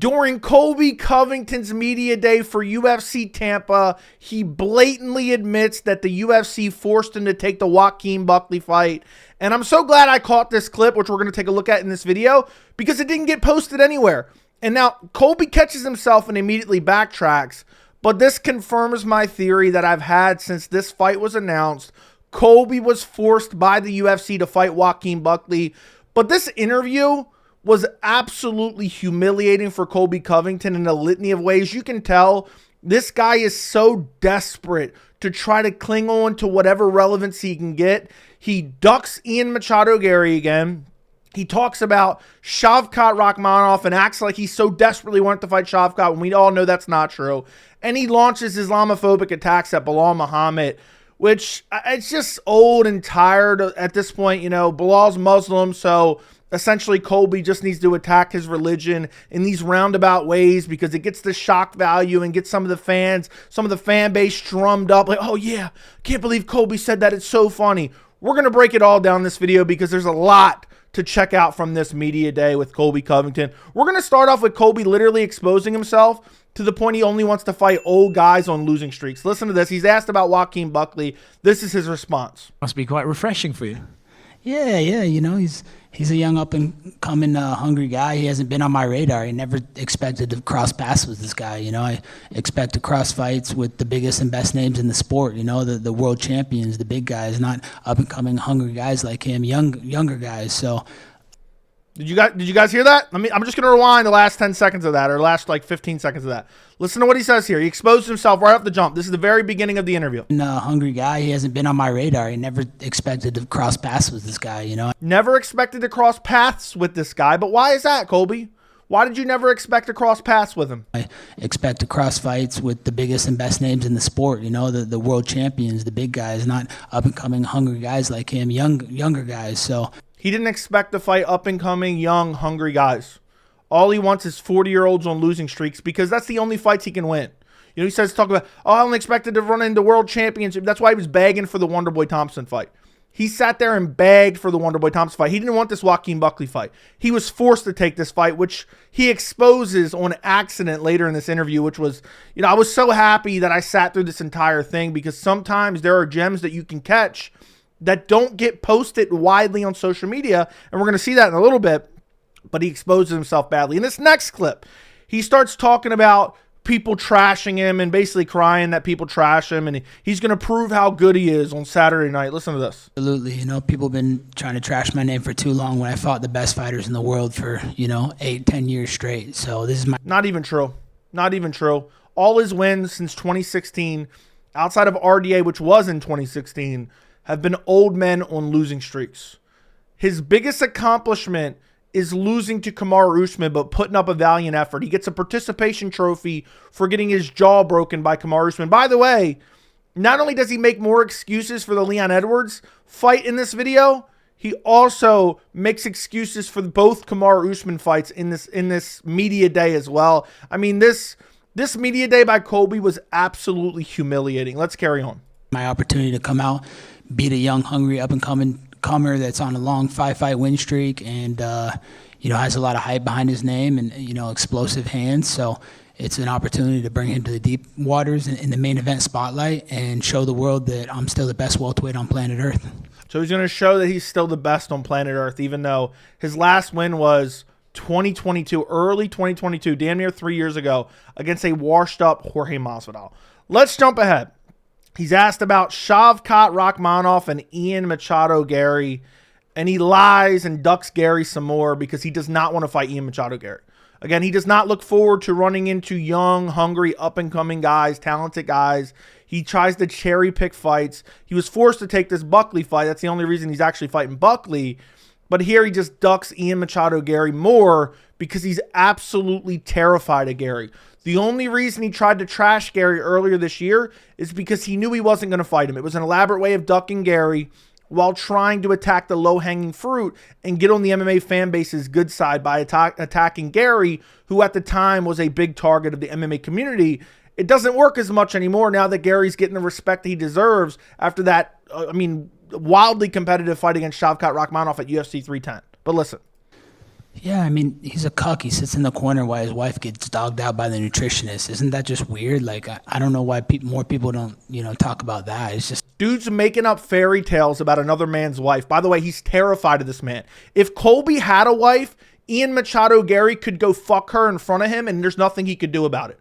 During Colby Covington's media day for UFC Tampa, he blatantly admits that the UFC forced him to take the Joaquin Buckley fight. And I'm so glad I caught this clip, which we're going to take a look at in this video, because it didn't get posted anywhere. And now Colby catches himself and immediately backtracks. But this confirms my theory that I've had since this fight was announced. Colby was forced by the UFC to fight Joaquin Buckley. But this interview was absolutely humiliating for Colby Covington in a litany of ways. You can tell this guy is so desperate to try to cling on to whatever relevance he can get. He ducks Ian Machado Garry again. He talks about Shavkat Rakhmonov and acts like he so desperately wanted to fight Shavkat when we all know that's not true. And he launches Islamophobic attacks at Belal Muhammed, which it's just old and tired at this point. You know, Belal's Muslim, so essentially Colby just needs to attack his religion in these roundabout ways because it gets the shock value and gets some of the fans, some of the fan base drummed up. Like, oh yeah, can't believe Colby said that. It's so funny. We're going to break it all down in this video because there's a lot to check out from this media day with Colby Covington. We're going to start off with Colby literally exposing himself to the point he only wants to fight old guys on losing streaks. Listen to this. He's asked about Joaquin Buckley. This is his response. Must be quite refreshing for you. Yeah, you know, he's a young up-and-coming hungry guy. He hasn't been on my radar. I never expected to cross paths with this guy, you know. I expect to cross fights with the biggest and best names in the sport, you know, the world champions, the big guys, not up-and-coming hungry guys like him, younger guys. So Did you guys hear that? I'm just going to rewind the last 10 seconds of that, or last like 15 seconds of that. Listen to what he says here. He exposed himself right off the jump. This is the very beginning of the interview. Hungry guy. He hasn't been on my radar. I never expected to cross paths with this guy, you know. Never expected to cross paths with this guy. But why is that, Colby? Why did you never expect to cross paths with him? I expect to cross fights with the biggest and best names in the sport, you know, the world champions, the big guys, not up-and-coming hungry guys like him, younger guys. So he didn't expect to fight up-and-coming, young, hungry guys. All he wants is 40-year-olds on losing streaks because that's the only fights he can win. You know, he says, talk about, oh, I only expected to run into world championship. That's why he was begging for the Wonderboy Thompson fight. He sat there and begged for the Wonderboy Thompson fight. He didn't want this Joaquin Buckley fight. He was forced to take this fight, which he exposes on accident later in this interview, which was, you know, I was so happy that I sat through this entire thing because sometimes there are gems that you can catch that don't get posted widely on social media, and we're going to see that in a little bit, but he exposes himself badly. In this next clip, he starts talking about people trashing him and basically crying that people trash him, and he's going to prove how good he is on Saturday night. Listen to this. Absolutely. You know, people have been trying to trash my name for too long when I fought the best fighters in the world for, you know, 8-10 years straight. So this is my... Not even true. Not even true. All his wins since 2016, outside of RDA, which was in 2016, have been old men on losing streaks. His biggest accomplishment is losing to Kamaru Usman, but putting up a valiant effort. He gets a participation trophy for getting his jaw broken by Kamaru Usman. By the way, not only does he make more excuses for the Leon Edwards fight in this video, he also makes excuses for both Kamaru Usman fights in this media day as well. I mean, this media day by Colby was absolutely humiliating. Let's carry on. My opportunity to come out, beat a young, hungry, up-and-coming comer that's on a long 5-fight win streak and, you know, has a lot of hype behind his name and, you know, explosive hands. So it's an opportunity to bring him to the deep waters in the main event spotlight and show the world that I'm still the best welterweight on planet Earth. So he's going to show that he's still the best on planet Earth, even though his last win was 2022, early 2022, damn near 3 years ago, against a washed-up Jorge Masvidal. Let's jump ahead. He's asked about Shavkat Rakhmonov and Ian Machado Garry, and he lies and ducks Garry some more because he does not want to fight Ian Machado Garry. Again, he does not look forward to running into young, hungry, up-and-coming guys, talented guys. He tries to cherry-pick fights. He was forced to take this Buckley fight. That's the only reason he's actually fighting Buckley. But here he just ducks Ian Machado Garry more because he's absolutely terrified of Garry. The only reason he tried to trash Garry earlier this year is because he knew he wasn't going to fight him. It was an elaborate way of ducking Garry while trying to attack the low-hanging fruit and get on the MMA fan base's good side by attacking Garry, who at the time was a big target of the MMA community. It doesn't work as much anymore now that Garry's getting the respect he deserves after that, wildly competitive fight against Shavkat Rakhmonov at UFC 310. But listen. Yeah, I mean, he's a cuck. He sits in the corner while his wife gets dogged out by the nutritionist. Isn't that just weird? Like, I don't know why more people don't, talk about that. It's just Dude's making up fairy tales about another man's wife. By the way, he's terrified of this man. If Colby had a wife, Ian Machado Garry could go fuck her in front of him, and there's nothing he could do about it.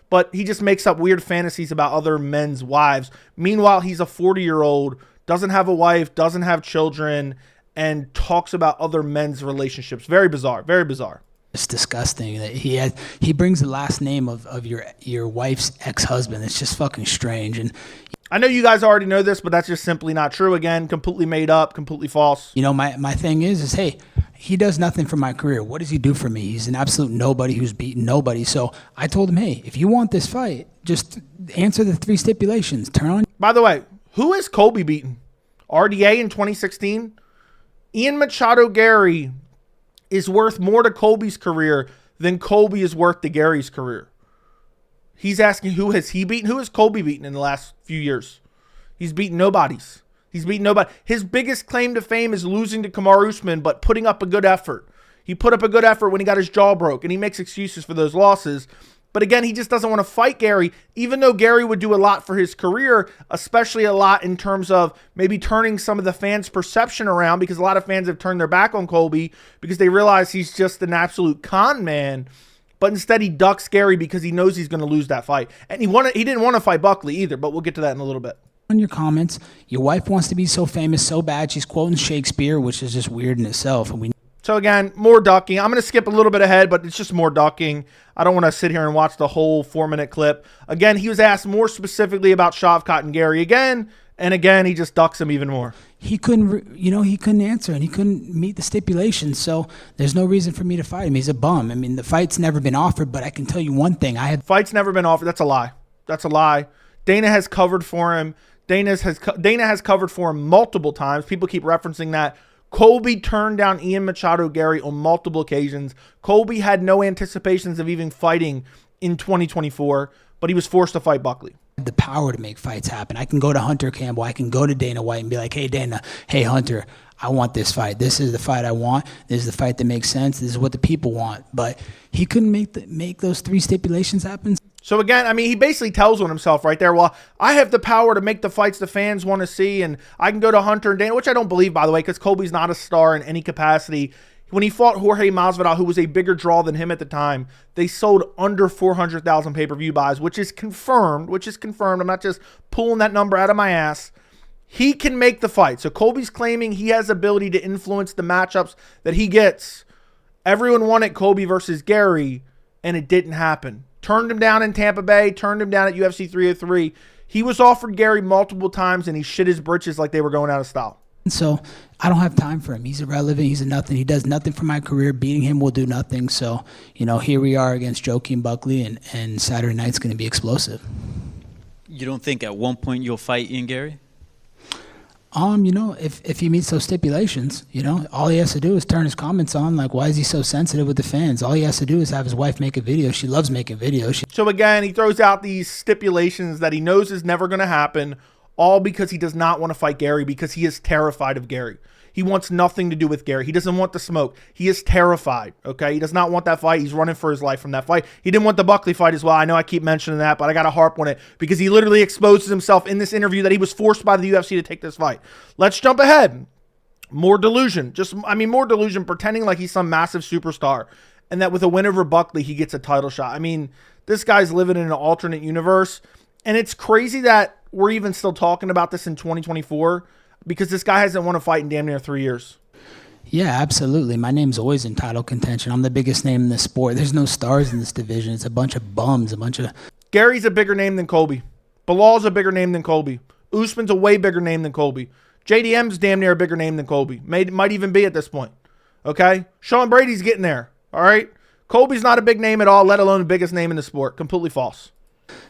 But he just makes up weird fantasies about other men's wives. Meanwhile, he's a 40-year-old, doesn't have a wife, doesn't have children, and talks about other men's relationships. Very bizarre. Very bizarre. it's disgusting that he brings the last name of your wife's ex-husband. It's just fucking strange. And I know you guys already know this, but that's just simply not true. Again, completely made up, completely false. My thing is hey, he does nothing for my career. What does he do for me? He's an absolute nobody who's beaten nobody. So I told him, hey, if you want this fight, just answer the 3 stipulations. Turn on. By the way, who is Colby beaten? RDA in 2016? Ian Machado Garry is worth more to Colby's career than Colby is worth to Gary's career. He's asking who has he beaten? Who has Colby beaten in the last few years? He's beaten nobodies. He's beaten nobody. His biggest claim to fame is losing to Kamaru Usman, but putting up a good effort. He put up a good effort when he got his jaw broke, and he makes excuses for those losses. But again, he just doesn't want to fight Garry, even though Garry would do a lot for his career, especially a lot in terms of maybe turning some of the fans' perception around, because a lot of fans have turned their back on Colby because they realize he's just an absolute con man. But instead, he ducks Garry because he knows he's going to lose that fight. And he didn't want to fight Buckley either, but we'll get to that in a little bit. On your comments, your wife wants to be so famous so bad she's quoting Shakespeare, which is just weird in itself. And So again, more ducking. I'm going to skip a little bit ahead, but it's just more ducking. I don't want to sit here and watch the whole 4-minute clip. Again, he was asked more specifically about Shavkat and Garry again, and again, he just ducks him even more. He couldn't, he couldn't answer, and he couldn't meet the stipulations, so there's no reason for me to fight him. He's a bum. I mean, the fight's never been offered, but I can tell you one thing. Fight's never been offered. That's a lie. That's a lie. Dana has covered for him. Dana has covered for him multiple times. People keep referencing that. Colby turned down Ian Machado Garry on multiple occasions. Colby had no anticipations of even fighting in 2024, but he was forced to fight Buckley. The power to make fights happen. I can go to Hunter Campbell. I can go to Dana White and be like, hey, Dana, hey, Hunter, I want this fight. This is the fight I want. This is the fight that makes sense. This is what the people want. But he couldn't make those 3 stipulations happen. So again, I mean, he basically tells on himself right there. Well, I have the power to make the fights the fans want to see, and I can go to Hunter and Dana, which I don't believe, by the way, because Colby's not a star in any capacity. When he fought Jorge Masvidal, who was a bigger draw than him at the time, they sold under 400,000 pay-per-view buys, which is confirmed. I'm not just pulling that number out of my ass. He can make the fight. So Colby's claiming he has ability to influence the matchups that he gets. Everyone wanted Colby versus Garry, and it didn't happen. Turned him down in Tampa Bay, turned him down at UFC 303. He was offered Garry multiple times, and he shit his britches like they were going out of style. So I don't have time for him. He's irrelevant. He's a nothing. He does nothing for my career. Beating him will do nothing. So, here we are against Joaquin Buckley, and Saturday night's going to be explosive. You don't think at one point you'll fight Ian Garry? If he meets those stipulations, all he has to do is turn his comments on. Like, why is he so sensitive with the fans? All he has to do is have his wife make a video. She loves making videos. So again, he throws out these stipulations that he knows is never going to happen, all because he does not want to fight Garry, because he is terrified of Garry. He wants nothing to do with Garry. He doesn't want the smoke. He is terrified, okay? He does not want that fight. He's running for his life from that fight. He didn't want the Buckley fight as well. I know I keep mentioning that, but I got to harp on it because he literally exposes himself in this interview that he was forced by the UFC to take this fight. Let's jump ahead. More delusion. More delusion, pretending like he's some massive superstar and that with a win over Buckley, he gets a title shot. I mean, this guy's living in an alternate universe, and it's crazy that we're even still talking about this in 2024 because this guy hasn't won a fight in damn near 3 years. Yeah, absolutely. My name's always in title contention. I'm the biggest name in the sport. There's no stars in this division. It's a bunch of bums, Gary's a bigger name than Colby. Belal's a bigger name than Colby. Usman's a way bigger name than Colby. JDM's damn near a bigger name than Colby. Might even be at this point. Okay? Sean Brady's getting there. All right? Colby's not a big name at all, let alone the biggest name in the sport. Completely false.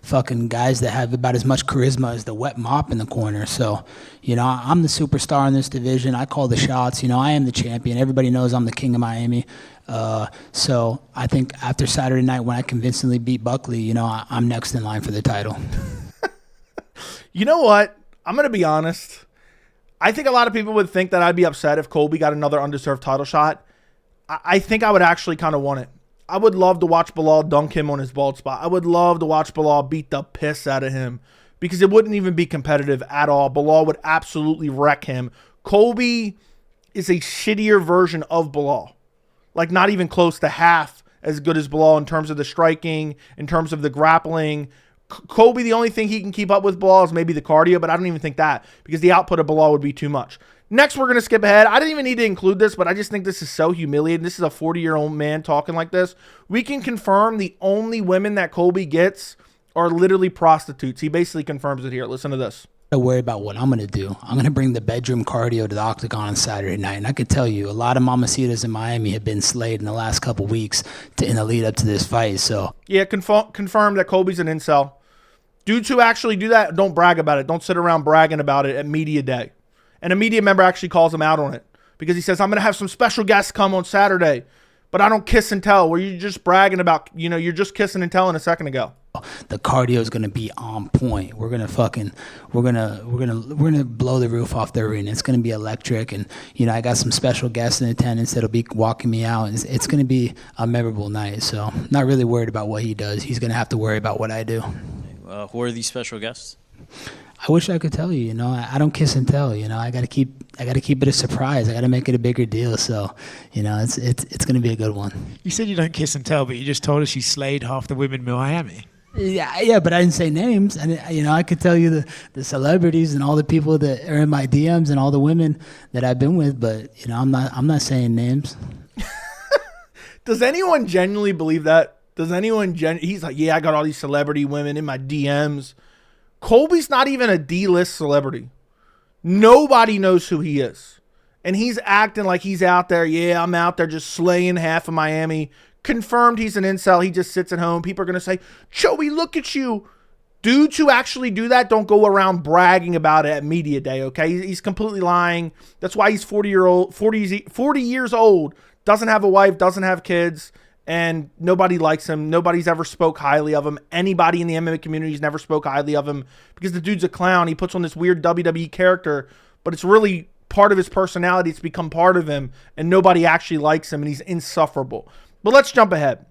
Fucking guys that have about as much charisma as the wet mop in the corner. So, I'm the superstar in this division. I call the shots. I am the champion. Everybody knows I'm the king of Miami. So I think after Saturday night when I convincingly beat Buckley, I'm next in line for the title. You know what? I'm going to be honest. I think a lot of people would think that I'd be upset if Colby got another undeserved title shot. I think I would actually kind of want it. I would love to watch Belal dunk him on his bald spot. I would love to watch Belal beat the piss out of him because it wouldn't even be competitive at all. Belal would absolutely wreck him. Colby is a shittier version of Belal. Like not even close to half as good as Belal in terms of the striking, in terms of the grappling. Colby, the only thing he can keep up with Belal is maybe the cardio, but I don't even think that because the output of Belal would be too much. Next, we're going to skip ahead. I didn't even need to include this, but I just think this is so humiliating. This is a 40-year-old man talking like this. We can confirm the only women that Colby gets are literally prostitutes. He basically confirms it here. Listen to this. To worry about what I'm going to do. I'm going to bring the bedroom cardio to the octagon on Saturday night. And I could tell you, a lot of mamacitas in Miami have been slayed in the last couple weeks in the lead up to this fight. So yeah, confirm that Colby's an incel. Dudes who actually do that, don't brag about it. Don't sit around bragging about it at media day. And a media member actually calls him out on it because he says, I'm going to have some special guests come on Saturday, but I don't kiss and tell. Where you're just bragging about, you're just kissing and telling a second ago. The cardio is going to be on point. We're going to blow the roof off the arena. It's going to be electric. And, I got some special guests in attendance that'll be walking me out. It's going to be a memorable night. So not really worried about what he does. He's going to have to worry about what I do. Who are these special guests? I wish I could tell you. I don't kiss and tell. I got to keep it a surprise. I got to make it a bigger deal. So, it's going to be a good one. You said you don't kiss and tell, but you just told us you slayed half the women in Miami. Yeah, but I didn't say names. And I could tell you the celebrities and all the people that are in my DMs and all the women that I've been with. But I'm not saying names. Does anyone genuinely believe that? Does anyone he's like, yeah, I got all these celebrity women in my DMs. Colby's not even a D-list celebrity. Nobody knows who he is. And he's acting like he's out there. Yeah, I'm out there just slaying half of Miami. Confirmed he's an incel. He just sits at home. People are going to say, Joey, look at you. Dudes who actually do that don't go around bragging about it at media day, okay? He's completely lying. That's why he's 40 years old, doesn't have a wife, doesn't have kids, and nobody likes him. Nobody's ever spoke highly of him. Anybody in the MMA community has never spoke highly of him because the dude's a clown. He puts on this weird WWE character, but it's really part of his personality. It's become part of him, and nobody actually likes him, and he's insufferable. But let's jump ahead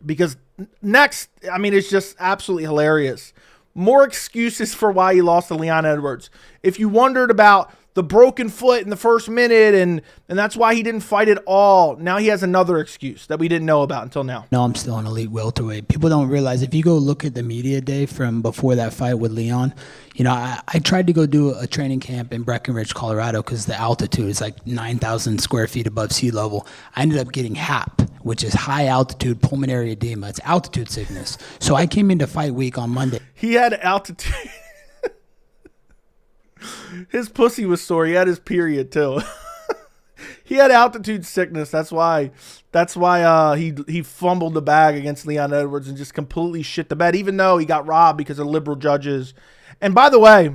because next, it's just absolutely hilarious. More excuses for why he lost to Leon Edwards. If you wondered about the broken foot in the first minute and that's why he didn't fight at all, now he has another excuse that we didn't know about until now. No, I'm still an elite welterweight. People don't realize if you go look at the media day from before that fight with Leon, I tried to go do a training camp in Breckenridge, Colorado because the altitude is like 9,000 square feet above sea level. I ended up getting HAP, which is high altitude pulmonary edema. It's altitude sickness. So I came into fight week on Monday. He had altitude. His pussy was sore. He had his period too. He had altitude sickness. That's why he fumbled the bag against Leon Edwards and just completely shit the bed, even though he got robbed because of liberal judges. And by the way,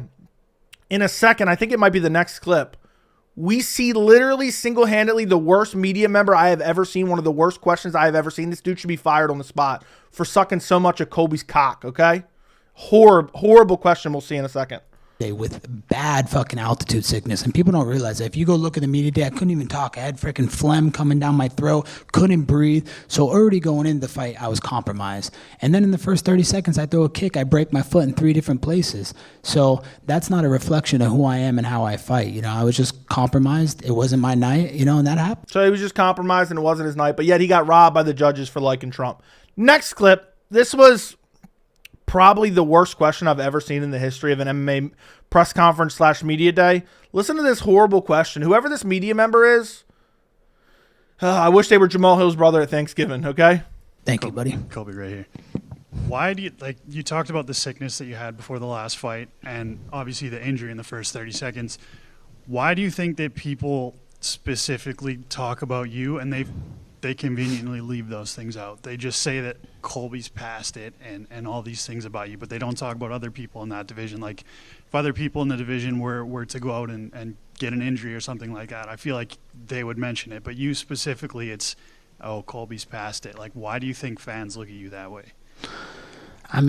in a second, I think it might be the next clip, we see literally single-handedly the worst media member I have ever seen, one of the worst questions I have ever seen. This dude should be fired on the spot for sucking so much of Colby's cock, okay? Horrible question we'll see in a second. With bad fucking altitude sickness, and people don't realize that. If you go look at the media day, I couldn't even talk. I had freaking phlegm coming down my throat, couldn't breathe. So already going into the fight, I was compromised. And then in the first 30 seconds, I throw a kick, I break my foot in 3 different places. So that's not a reflection of who I am and how I fight. I was just compromised. It wasn't my night, and that happened. So he was just compromised and it wasn't his night, but yet he got robbed by the judges for liking Trump. Next clip, this was probably the worst question I've ever seen in the history of an MMA press conference / media day. Listen to this horrible question. Whoever this media member is, I wish they were Jamal Hill's brother at Thanksgiving, okay? Thank you, buddy. Colby right here. Why do you talked about the sickness that you had before the last fight and obviously the injury in the first 30 seconds. Why do you think that people specifically talk about you and they conveniently leave those things out? They just say that Colby's past it and all these things about you, but they don't talk about other people in that division. Like if other people in the division were to go out and get an injury or something like that, I feel like they would mention it. But you specifically, it's, oh, Colby's past it. Like, why do you think fans look at you that way?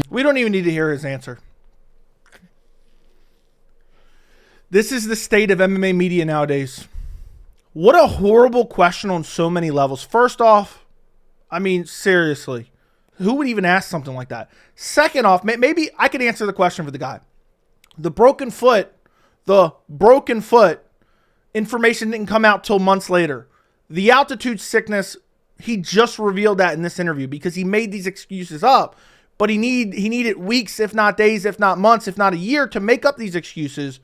We don't even need to hear his answer. This is the state of MMA media nowadays. What a horrible question on so many levels. First off, I mean, seriously, who would even ask something like that? Second off, maybe I could answer the question for the guy. The broken foot information didn't come out till months later. The altitude sickness, he just revealed that in this interview because he made these excuses up, but he needed weeks, if not days, if not months, if not a year to make up these excuses.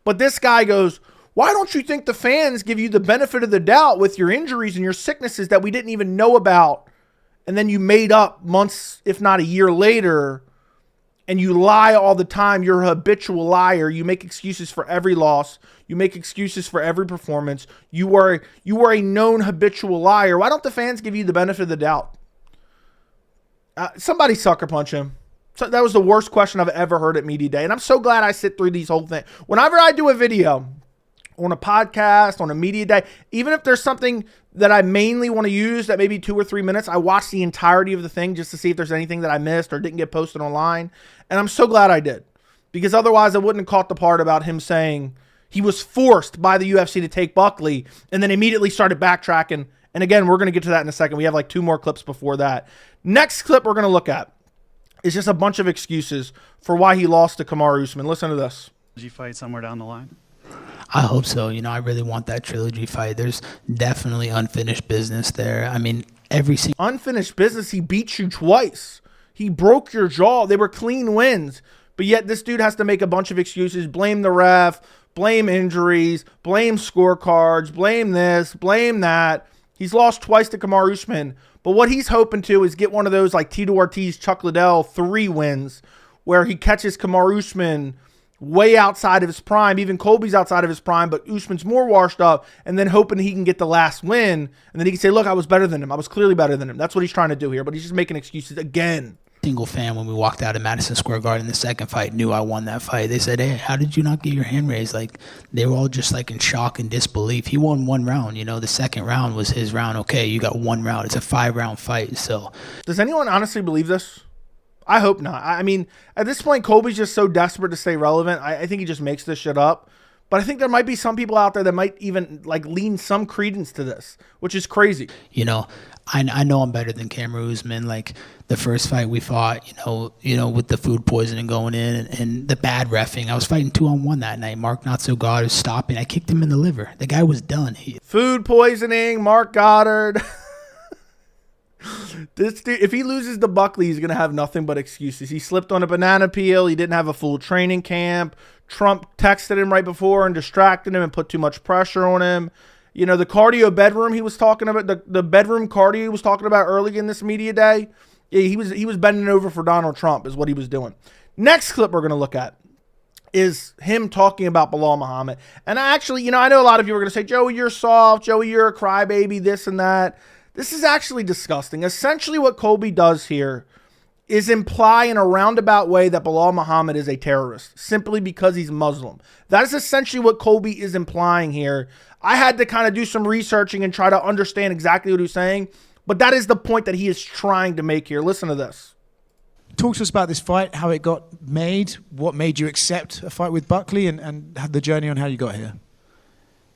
But this guy goes, why don't you think the fans give you the benefit of the doubt with your injuries and your sicknesses that we didn't even know about? And then you made up months, if not a year later, and you lie all the time. You're a habitual liar. You make excuses for every loss. You make excuses for every performance. You are a known habitual liar. Why don't the fans give you the benefit of the doubt? Somebody sucker punch him. So that was the worst question I've ever heard at Media Day. And I'm so glad I sit through these whole things. Whenever I do a video on a podcast, on a media day, even if there's something that I mainly want to use that maybe 2 or 3 minutes, I watch the entirety of the thing just to see if there's anything that I missed or didn't get posted online. And I'm so glad I did, because otherwise I wouldn't have caught the part about him saying he was forced by the UFC to take Buckley and then immediately started backtracking. And again, we're going to get to that in a second. We have like 2 more clips before that. Next clip we're going to look at is just a bunch of excuses for why he lost to Kamaru Usman. Listen to this. Did you fight somewhere down the line? I hope so. You know, I really want that trilogy fight. There's definitely unfinished business there. I mean, every single unfinished business. He beat you twice. He broke your jaw. They were clean wins. But yet this dude has to make a bunch of excuses, blame the ref, blame injuries, blame scorecards, blame this, blame that. He's lost twice to Kamaru Usman. But what he's hoping to is get one of those like Tito Ortiz, Chuck Liddell 3 wins where he catches Kamaru Usman way outside of his prime. Even Colby's outside of his prime, but Usman's more washed up, and then hoping he can get the last win. And then he can say, look, I was better than him. I was clearly better than him. That's what he's trying to do here, but he's just making excuses again. Single fan, when we walked out of Madison Square Garden the second fight, knew I won that fight. They said, hey, how did you not get your hand raised? Like, they were all just like in shock and disbelief. He won 1 round. You know, the second round was his round. Okay, you got 1 round. It's a 5-round fight. So does anyone honestly believe this? I hope not. I mean, at this point, Colby's just so desperate to stay relevant. I think he just makes this shit up. But I think there might be some people out there that might even like lean some credence to this, which is crazy. You know, I know I'm better than Kamaru Usman. Like the first fight we fought, you know, with the food poisoning going in and the bad reffing. I was fighting 2-on-1 that night. Mark Not So God was stopping. I kicked him in the liver. The guy was done. Food poisoning, Mark Goddard. This dude, if he loses to Buckley, he's going to have nothing but excuses. He slipped on a banana peel. He didn't have a full training camp. Trump texted him right before and distracted him and put too much pressure on him. You know, the cardio bedroom he was talking about, the bedroom cardio he was talking about early in this media day, yeah, he was bending over for Donald Trump is what he was doing. Next clip we're going to look at is him talking about Belal Muhammed. And I actually, you know, I know a lot of you are going to say, Joey, you're soft. Joey, you're a crybaby, this and that. This is actually disgusting. Essentially what Colby does here is imply in a roundabout way that Belal Muhammed is a terrorist simply because he's Muslim. That is essentially what Colby is implying here. I had to kind of do some researching and try to understand exactly what he's saying, but that is the point that he is trying to make here. Listen to this. Talk to us about this fight, how it got made, what made you accept a fight with Buckley, and the journey on how you got here.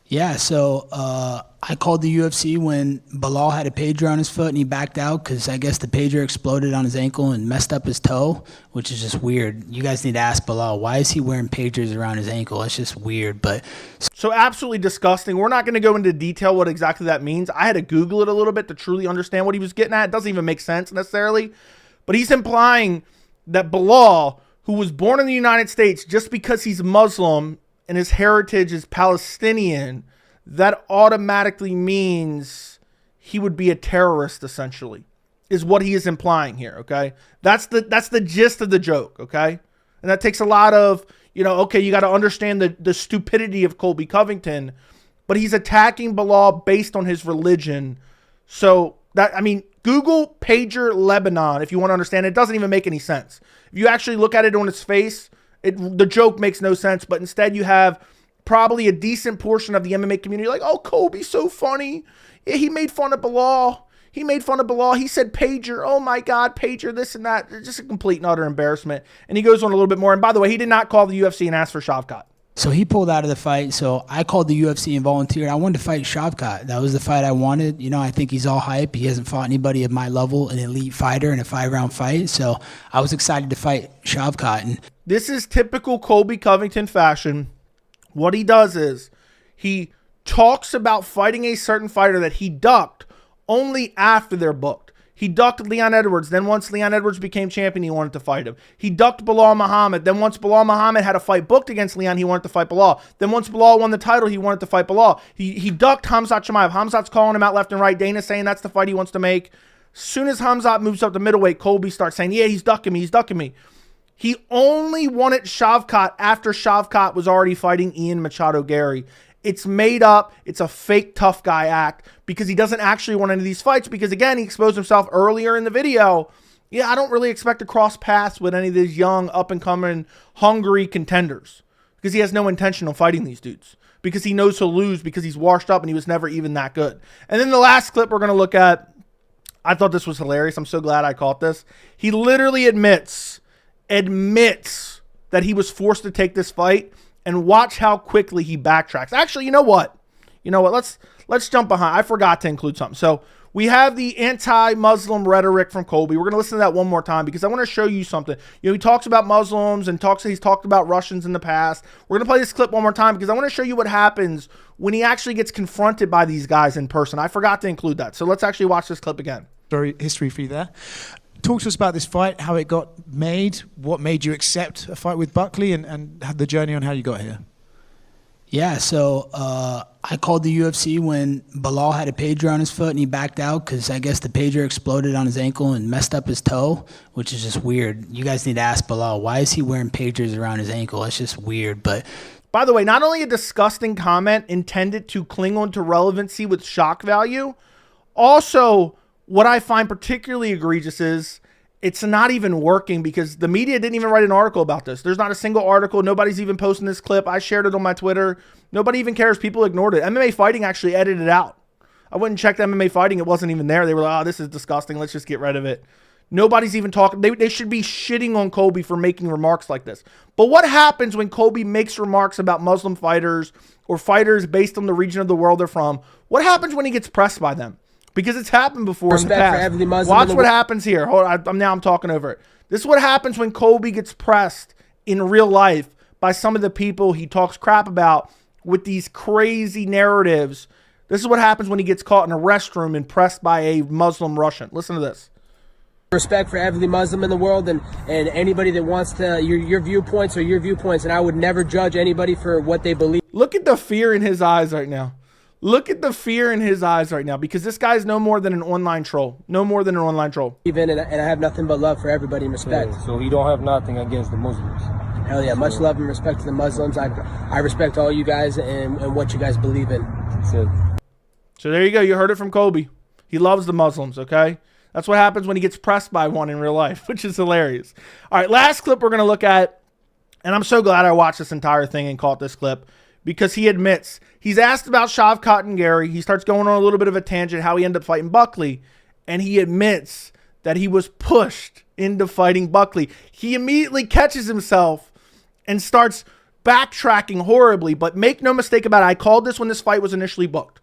Yeah, so I called the UFC when Belal had a pager on his foot and he backed out because I guess the pager exploded on his ankle and messed up his toe, which is just weird. You guys need to ask Belal, why is he wearing pagers around his ankle? It's just weird. But so absolutely disgusting. We're not going to go into detail what exactly that means. I had to Google it a little bit to truly understand what he was getting at. It doesn't even make sense necessarily. But he's implying that Belal, who was born in the United States, just because he's Muslim and his heritage is Palestinian, that automatically means he would be a terrorist, essentially, is what he is implying here, okay? That's the gist of the joke, okay? And that takes a lot of, you know, okay, you got to understand the stupidity of Colby Covington, but he's attacking Belal based on his religion. So, that, I mean, Google pager Lebanon if you want to understand. It doesn't even make any sense. If you actually look at it on its face, the joke makes no sense, but instead you have probably a decent portion of the MMA community like, oh, Colby's so funny. Yeah, he made fun of Belal. He made fun of Belal. He said pager. Oh, my God, pager, this and that. It's just a complete and utter embarrassment. And he goes on a little bit more. And by the way, he did not call the UFC and ask for Shavkat. So he pulled out of the fight. So I called the UFC and volunteered. I wanted to fight Shavkat. That was the fight I wanted. You know, I think he's all hype. He hasn't fought anybody at my level, an elite fighter in a 5-round fight. So I was excited to fight Shavkat. And this is typical Colby Covington fashion. What he does is he talks about fighting a certain fighter that he ducked only after they're booked. He ducked Leon Edwards. Then once Leon Edwards became champion, he wanted to fight him. He ducked Belal Muhammed. Then once Belal Muhammed had a fight booked against Leon, he wanted to fight Belal. Then once Belal won the title, he wanted to fight Belal. He ducked Khamzat Chimaev. Khamzat's calling him out left and right. Dana's saying that's the fight he wants to make. As soon as Khamzat moves up to middleweight, Colby starts saying, yeah, he's ducking me. He's ducking me. He only wanted Shavkat after Shavkat was already fighting Ian Machado Garry. It's made up. It's a fake tough guy act because he doesn't actually want any of these fights because, again, he exposed himself earlier in the video. Yeah, I don't really expect to cross paths with any of these young, up-and-coming, hungry contenders because he has no intention of fighting these dudes because he knows he'll lose because he's washed up and he was never even that good. And then the last clip we're going to look at, I thought this was hilarious. I'm so glad I caught this. He literally admits that he was forced to take this fight. And watch how quickly he backtracks. Actually, you know what? Let's jump behind. I forgot to include something. So we have the anti-Muslim rhetoric from Colby. We're going to listen to that one more time because I want to show you something. You know, he talks about Muslims and he's talked about Russians in the past. We're going to play this clip one more time because I want to show you what happens when he actually gets confronted by these guys in person. I forgot to include that. So let's actually watch this clip again. Sorry, history for you there. Talk to us about this fight, how it got made, what made you accept a fight with Buckley, and the journey on how you got here. yeah, so I called the UFC when Belal had a pager on his foot and he backed out because I guess the pager exploded on his ankle and messed up his toe, which is just weird. You guys need to ask Belal, why is he wearing pagers around his ankle? It's just weird. But by the way, not only a disgusting comment intended to cling on to relevancy with shock value, also what I find particularly egregious is it's not even working because the media didn't even write an article about this. There's not a single article. Nobody's even posting this clip. I shared it on my Twitter. Nobody even cares. People ignored it. MMA Fighting actually edited it out. I went and checked MMA Fighting. It wasn't even there. They were like, oh, this is disgusting. Let's just get rid of it. Nobody's even talking. They should be shitting on Colby for making remarks like this. But what happens when Colby makes remarks about Muslim fighters or fighters based on the region of the world they're from? What happens when he gets pressed by them? Because it's happened before in the past. Watch what happens here. Hold on, I'm talking over it. This is what happens when Colby gets pressed in real life by some of the people he talks crap about with these crazy narratives. This is what happens when he gets caught in a restroom and pressed by a Muslim Russian. Listen to this. Respect for every Muslim in the world and anybody that wants to your viewpoints or your viewpoints, and I would never judge anybody for what they believe. Look at the fear in his eyes right now. Look at the fear in his eyes right now because this guy's no more than an online troll. No more than an online troll. And I have nothing but love for everybody and respect. Yeah, so he don't have nothing against the Muslims. Hell yeah, much love and respect to the Muslims. I respect all you guys and what you guys believe in. That's it. So there you go. You heard it from Colby. He loves the Muslims, okay? That's what happens when he gets pressed by one in real life, which is hilarious. All right, last clip we're going to look at, and I'm so glad I watched this entire thing and caught this clip, because he admits, he's asked about Shavkat and Garry. He starts going on a little bit of a tangent, how he ended up fighting Buckley. And he admits that he was pushed into fighting Buckley. He immediately catches himself and starts backtracking horribly. But make no mistake about it, I called this when this fight was initially booked.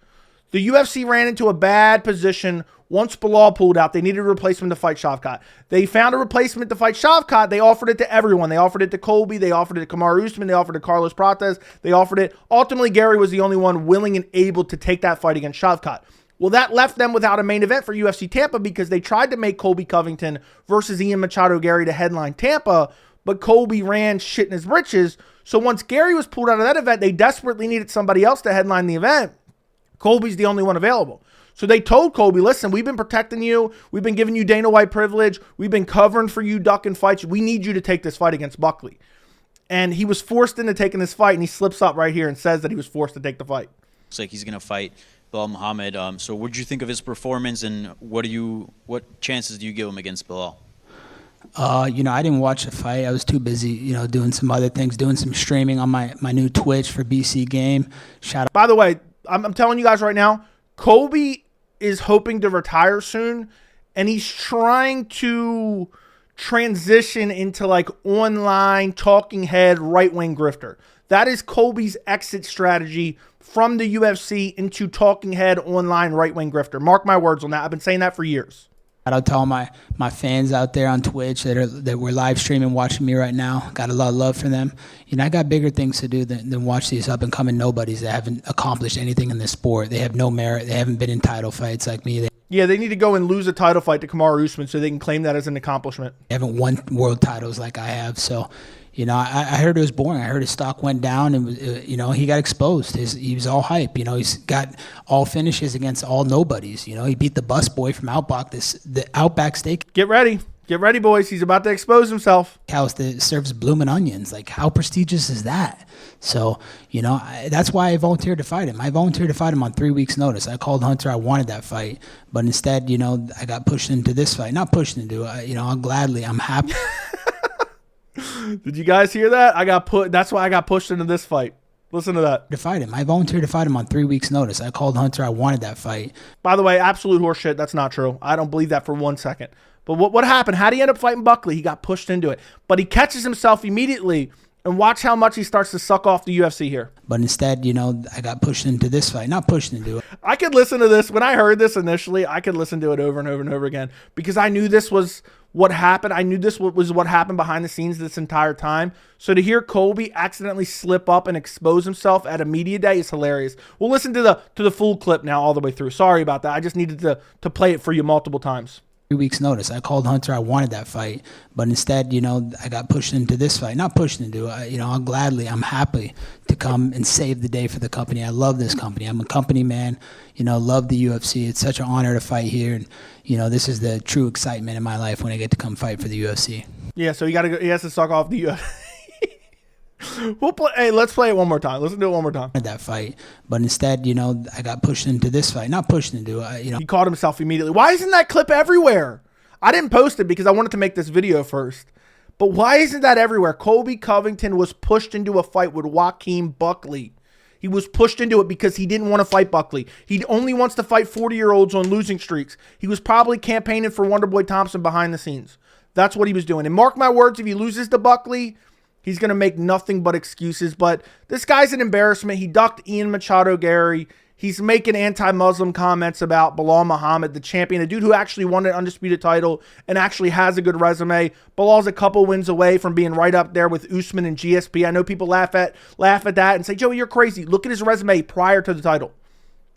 The UFC ran into a bad position once Belal pulled out. They needed a replacement to fight Shavkat. They found a replacement to fight Shavkat. They offered it to everyone. They offered it to Colby. They offered it to Kamaru Usman. They offered it to Carlos Prates. They offered it. Ultimately, Garry was the only one willing and able to take that fight against Shavkat. Well, that left them without a main event for UFC Tampa because they tried to make Colby Covington versus Ian Machado Garry to headline Tampa, but Colby ran shit in his britches. So once Garry was pulled out of that event, they desperately needed somebody else to headline the event. Colby's the only one available. So they told Colby, listen, we've been protecting you. We've been giving you Dana White privilege. We've been covering for you, ducking fights. We need you to take this fight against Buckley. And he was forced into taking this fight, and he slips up right here and says that he was forced to take the fight. Looks like he's going to fight Belal Muhammed. So what did you think of his performance, and what chances do you give him against Belal? I didn't watch the fight. I was too busy, doing some other things, doing some streaming on my new Twitch for BC Game. Shout out. By the way, I'm telling you guys right now, Colby is hoping to retire soon, and he's trying to transition into like online talking head right-wing grifter. That is Colby's exit strategy from the UFC into talking head online right-wing grifter. Mark my words on that. I've been saying that for years. I'll tell my fans out there on Twitch that we're live streaming, watching me right now. Got a lot of love for them. You know, I got bigger things to do than watch these up and coming nobodies that haven't accomplished anything in this sport. They have no merit. They haven't been in title fights like me. Yeah, they need to go and lose a title fight to Kamaru Usman so they can claim that as an accomplishment. They haven't won world titles like I have. So, you know, I heard it was boring. I heard his stock went down, and you know, he got exposed. He was all hype. You know, he's got all finishes against all nobodies. You know, he beat the bus boy from Outback, the Outback Steak. Get ready, boys. He's about to expose himself. House that serves blooming onions. Like, how prestigious is that? So, you know, that's why I volunteered to fight him. I volunteered to fight him on 3 weeks' notice. I called Hunter. I wanted that fight, but instead, you know, I got pushed into this fight. Not pushed into it. You know, I'm happy. Did you guys hear that? That's why I got pushed into this fight. Listen to that. To fight him. I volunteered to fight him on 3 weeks' notice. I called Hunter. I wanted that fight. By the way, absolute horseshit. That's not true. I don't believe that for 1 second. But what happened? How did he end up fighting Buckley? He got pushed into it. But he catches himself immediately, and watch how much he starts to suck off the UFC here. But instead, you know, I got pushed into this fight. Not pushed into it. I could listen to this. When I heard this initially, I could listen to it over and over and over again because I knew this was what happened. I knew this was what happened behind the scenes this entire time. So to hear Colby accidentally slip up and expose himself at a media day is hilarious. We'll listen to the full clip now all the way through. Sorry about that. I just needed to play it for you multiple times. 3 weeks' notice. I called Hunter. I wanted that fight, but instead, you know, I got pushed into this fight. Not pushed into it. You know, I'm happy to come and save the day for the company. I love this company. I'm a company man. You know, love the UFC. It's such an honor to fight here, and you know, this is the true excitement in my life when I get to come fight for the UFC. Yeah, so he has to suck off the UFC. Hey, let's play it one more time. Listen to it one more time. That fight, but instead, you know, I got pushed into this fight. Not pushed into it. You know, he caught himself immediately. Why isn't that clip everywhere? I didn't post it because I wanted to make this video first. But why isn't that everywhere? Colby Covington was pushed into a fight with Joaquin Buckley. He was pushed into it because he didn't want to fight Buckley. He only wants to fight 40-year-olds on losing streaks. He was probably campaigning for Wonderboy Thompson behind the scenes. That's what he was doing. And mark my words, if he loses to Buckley, he's going to make nothing but excuses. But this guy's an embarrassment. He ducked Ian Machado Garry. He's making anti-Muslim comments about Belal Muhammed, the champion, a dude who actually won an undisputed title and actually has a good resume. Belal's a couple wins away from being right up there with Usman and GSP. I know people laugh at that and say, Joey, you're crazy. Look at his resume prior to the title.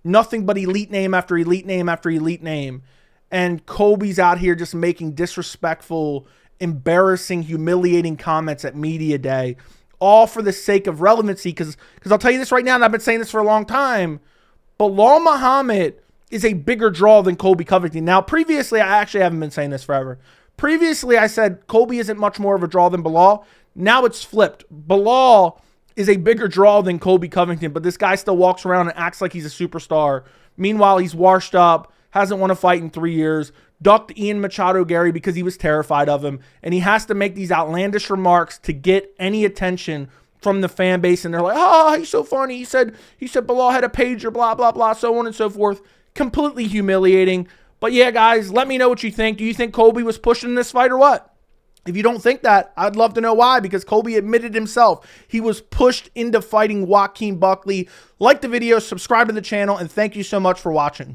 Nothing but elite name after elite name after elite name. And Colby's out here just making disrespectful, embarrassing, humiliating comments at media day, all for the sake of relevancy. Because I'll tell you this right now, and I've been saying this for a long time, Belal Muhammed is a bigger draw than Colby Covington. Now, previously, I actually haven't been saying this forever. Previously, I said Colby isn't much more of a draw than Belal. Now it's flipped. Belal is a bigger draw than Colby Covington, but this guy still walks around and acts like he's a superstar. Meanwhile, he's washed up, hasn't won a fight in 3 years, ducked Ian Machado Garry because he was terrified of him, and he has to make these outlandish remarks to get any attention from the fan base, and they're like, oh, he's so funny. He said Belal had a pager, blah, blah, blah, so on and so forth. Completely humiliating. But yeah, guys, let me know what you think. Do you think Colby was pushing this fight or what? If you don't think that, I'd love to know why, because Colby admitted himself he was pushed into fighting Joaquin Buckley. Like the video, subscribe to the channel, and thank you so much for watching.